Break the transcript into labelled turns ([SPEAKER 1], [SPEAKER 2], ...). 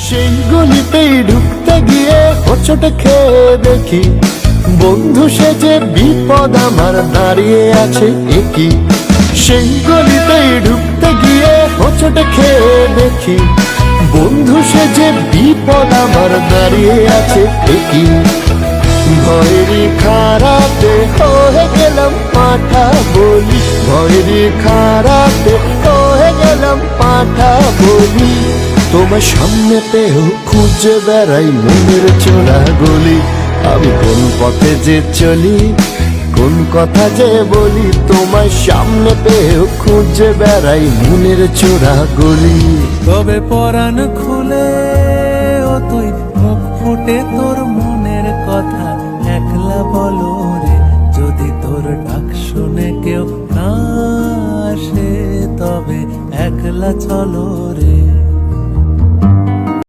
[SPEAKER 1] সেই গলিতেই ঢুকতে গিয়ে হোঁচট খেয়ে দেখি বন্ধু সেজে বিপদ আমার দাঁড়িয়ে আছে একই। সেই গলিতেই ঢুকতে গিয়ে হোঁচট খেয়ে দেখি বন্ধু সেজে বিপদ আমার দাঁড়িয়ে আছে একই। ভয়েরই খারাপে হয়ে গেলাম পাঠা বলি, ভয়েরই খারাপে হয়ে গেলাম পাঠা বলি। তোমার সামনে পেয়েও খুঁজে বেড়াই মনের চোরা গলি, আমি কোন পথে যে চলি কোন কথা যে বলি। তোমার সামনে পেয়েও খুঁজে বেড়াই মনের চোরা গলি।
[SPEAKER 2] তবে পরাণ খুলে ও তুই মুখ ফুটে তোর মনের কথা একলা বলো রে। যদি তোর ডাক শুনে কেউ না আসে তবে একলা চলো